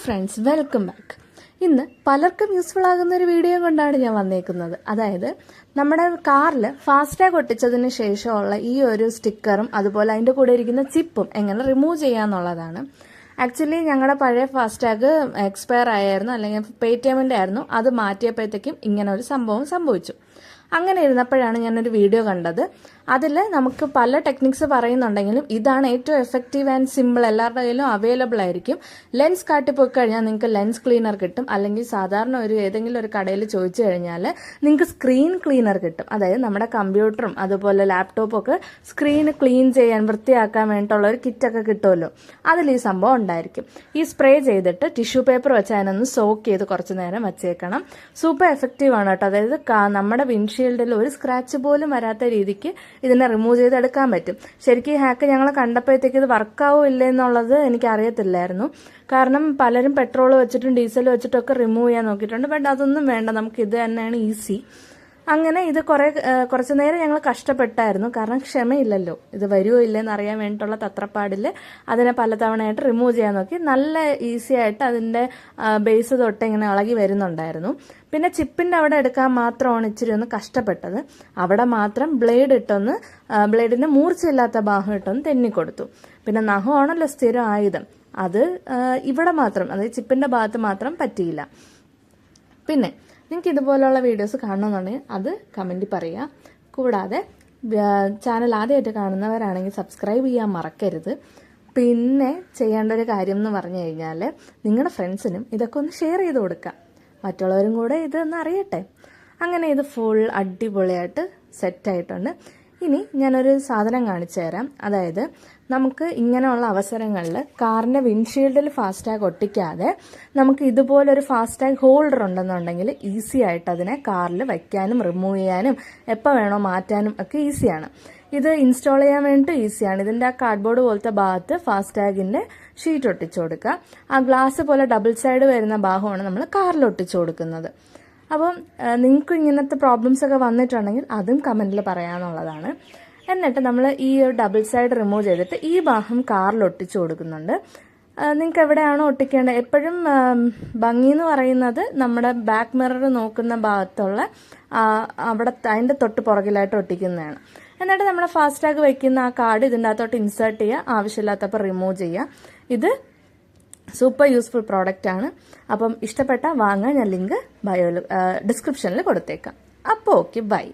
Friends, welcome back. ഇന്ന് പലർക്കും useful ആകുന്ന ഒരു വീഡിയോ കൊണ്ടാണ് ഞാൻ വന്നേക്കുന്നത്. അതായത് നമ്മുടെ കാറിൽ ഫാസ്ടാഗ് ഒട്ടിച്ചതിന് ശേഷമുള്ള ഈ ഒരു സ്റ്റിക്കറും അതുപോലെ അതിൻ്റെ കൂടെ ഇരിക്കുന്ന ചിപ്പും എങ്ങനെ റിമൂവ് ചെയ്യാന്നുള്ളതാണ്. ആക്ച്വലി ഞങ്ങളുടെ പഴയ ഫാസ്ടാഗ് എക്സ്പയർ ആയിരുന്നു, അല്ലെങ്കിൽ പേടിഎമ്മിൻ്റെ ആയിരുന്നു. അത് മാറ്റിയപ്പോഴത്തേക്കും ഇങ്ങനെ ഒരു സംഭവം സംഭവിച്ചു. അങ്ങനെ ഇരുന്നപ്പോഴാണ് ഞാനൊരു വീഡിയോ കണ്ടത്. അതിൽ നമുക്ക് പല ടെക്നിക്സ് പറയുന്നുണ്ടെങ്കിലും ഇതാണ് ഏറ്റവും എഫക്റ്റീവ് ആൻഡ് സിമ്പിൾ. എല്ലാവരുടെ കയ്യിലും അവൈലബിൾ ആയിരിക്കും. ലെൻസ് കാട്ടിപ്പോയി കഴിഞ്ഞാൽ നിങ്ങൾക്ക് ലെൻസ് ക്ലീനർ കിട്ടും, അല്ലെങ്കിൽ സാധാരണ ഏതെങ്കിലും ഒരു കടയിൽ ചോദിച്ചു കഴിഞ്ഞാൽ നിങ്ങൾക്ക് സ്ക്രീൻ ക്ലീനർ കിട്ടും. അതായത് നമ്മുടെ കമ്പ്യൂട്ടറും അതുപോലെ ലാപ്ടോപ്പും ഒക്കെ സ്ക്രീൻ ക്ലീൻ ചെയ്യാൻ, വൃത്തിയാക്കാൻ വേണ്ടിയിട്ടുള്ള ഒരു കിറ്റൊക്കെ കിട്ടുമല്ലോ. അതിൽ ഈ സംഭവം ഉണ്ടായിരിക്കും. ഈ സ്പ്രേ ചെയ്തിട്ട് ടിഷ്യൂ പേപ്പർ വെച്ച് അതിനൊന്ന് സോക്ക് ചെയ്ത് കുറച്ച് നേരം വെച്ചേക്കണം. സൂപ്പർ എഫക്റ്റീവ് ആണ് കേട്ടോ. അതായത് നമ്മുടെ വിൻഷീൽഡിൽ ഒരു സ്ക്രാച്ച് പോലും വരാത്ത രീതിക്ക് ഇതിനെ റിമൂവ് ചെയ്തെടുക്കാൻ പറ്റും. ശരിക്കും ഈ ഹാക്ക് ഞങ്ങൾ കണ്ടപ്പോഴത്തേക്ക് ഇത് വർക്കാവോ ഇല്ല എന്നുള്ളത് എനിക്ക് അറിയത്തില്ലായിരുന്നു. കാരണം പലരും പെട്രോൾ വെച്ചിട്ടും ഡീസൽ വെച്ചിട്ടും ഒക്കെ റിമൂവ് ചെയ്യാൻ നോക്കിയിട്ടുണ്ട്. ബട്ട് അതൊന്നും വേണ്ട, നമുക്ക് ഇത് തന്നെയാണ് ഈസി. അങ്ങനെ ഇത് കുറച്ച് നേരം ഞങ്ങൾ കഷ്ടപ്പെട്ടായിരുന്നു. കാരണം ക്ഷമയില്ലല്ലോ, ഇത് വരുമോ ഇല്ലെന്ന് അറിയാൻ വേണ്ടിയിട്ടുള്ള തത്രപ്പാടിൽ അതിനെ പലതവണയായിട്ട് റിമൂവ് ചെയ്യാൻ നോക്കി. നല്ല ഈസി ആയിട്ട് അതിൻ്റെ ബേസ് തൊട്ട് ഇങ്ങനെ ഇളകി വരുന്നുണ്ടായിരുന്നു. പിന്നെ ചിപ്പിൻ്റെ അവിടെ എടുക്കാൻ മാത്രമാണ് ഇച്ചിരി ഒന്ന് കഷ്ടപ്പെട്ടത്. അവിടെ മാത്രം ബ്ലേഡിന് മൂർച്ചയില്ലാത്ത ഭാഗം ഇട്ടൊന്ന് തെന്നിക്കൊടുത്തു. പിന്നെ നഖമാണല്ലോ സ്ഥിരം ആയുധം, അത് ഇവിടെ മാത്രം, അതായത് ചിപ്പിൻ്റെ ഭാഗത്ത് മാത്രം പറ്റിയില്ല. പിന്നെ നിങ്ങൾക്ക് ഇതുപോലുള്ള വീഡിയോസ് കാണണമെന്നുണ്ടെങ്കിൽ അത് കമൻറ്റിൽ പറയുക. കൂടാതെ ചാനൽ ആദ്യമായിട്ട് കാണുന്നവരാണെങ്കിൽ സബ്സ്ക്രൈബ് ചെയ്യാൻ മറക്കരുത്. പിന്നെ ചെയ്യേണ്ട ഒരു കാര്യം എന്ന് പറഞ്ഞു കഴിഞ്ഞാൽ നിങ്ങളുടെ ഫ്രണ്ട്സിനും ഇതൊക്കെ ഒന്ന് ഷെയർ ചെയ്ത് കൊടുക്കുക. മറ്റുള്ളവരും കൂടെ ഇതൊന്ന് അറിയട്ടെ. അങ്ങനെ ഇത് ഫുൾ അടിപൊളിയായിട്ട് സെറ്റായിട്ടുണ്ട്. ഇനി ഞാനൊരു സാധനം കാണിച്ചു തരാം. അതായത് നമുക്ക് ഇങ്ങനെയുള്ള അവസരങ്ങളിൽ കാറിൻ്റെ വിൻഷീൽഡിൽ ഫാസ്ടാഗ് ഒട്ടിക്കാതെ നമുക്ക് ഇതുപോലൊരു ഫാസ്ടാഗ് ഹോൾഡർ ഉണ്ടെന്നുണ്ടെങ്കിൽ ഈസി ആയിട്ട് അതിനെ കാറിൽ വയ്ക്കാനും റിമൂവ് ചെയ്യാനും എപ്പോൾ വേണോ മാറ്റാനും ഒക്കെ ഈസിയാണ്. ഇത് ഇൻസ്റ്റാൾ ചെയ്യാൻ വേണ്ടിയിട്ട് ഈസിയാണ്. ഇതിൻ്റെ ആ കാർഡ്ബോർഡ് പോലത്തെ ഭാഗത്ത് ഫാസ്ടാഗിൻ്റെ ഷീറ്റ് ഒട്ടിച്ചു കൊടുക്കുക. ആ ഗ്ലാസ് പോലെ ഡബിൾ സൈഡ് വരുന്ന ഭാഗമാണ് നമ്മൾ കാറിൽ ഒട്ടിച്ചു കൊടുക്കുന്നത്. അപ്പം നിങ്ങൾക്ക് ഇങ്ങനത്തെ പ്രോബ്ലംസ് ഒക്കെ വന്നിട്ടുണ്ടെങ്കിൽ അതും കമൻറ്റിൽ പറയാനുള്ളതാണ്. എന്നിട്ട് നമ്മൾ ഈ ഒരു ഡബിൾ സൈഡ് റിമൂവ് ചെയ്തിട്ട് ഈ ഭാഗം കാറിൽ ഒട്ടിച്ചു കൊടുക്കുന്നുണ്ട്. നിങ്ങൾക്ക് എവിടെയാണോ ഒട്ടിക്കേണ്ടത്, എപ്പോഴും ഭംഗി എന്ന് പറയുന്നത് നമ്മുടെ ബാക്ക് മിറർ നോക്കുന്ന ഭാഗത്തുള്ള അതിൻ്റെ തൊട്ട് പുറകിലായിട്ട് ഒട്ടിക്കുന്നതാണ്. എന്നിട്ട് നമ്മൾ ഫാസ്ടാഗ് വയ്ക്കുന്ന ആ കാർഡ് ഇതിൻ്റെ അകത്തോട്ട് ഇൻസേർട്ട് ചെയ്യുക, ആവശ്യമില്ലാത്തപ്പോൾ റിമൂവ് ചെയ്യുക. ഇത് സൂപ്പർ യൂസ്ഫുൾ പ്രോഡക്റ്റ് ആണ്. അപ്പം ഇഷ്ടപ്പെട്ടാൽ വാങ്ങാൻ ഞാൻ ലിങ്ക് ഡിസ്ക്രിപ്ഷനിൽ കൊടുത്തേക്കാം. അപ്പോൾ ഓക്കെ, ബൈ.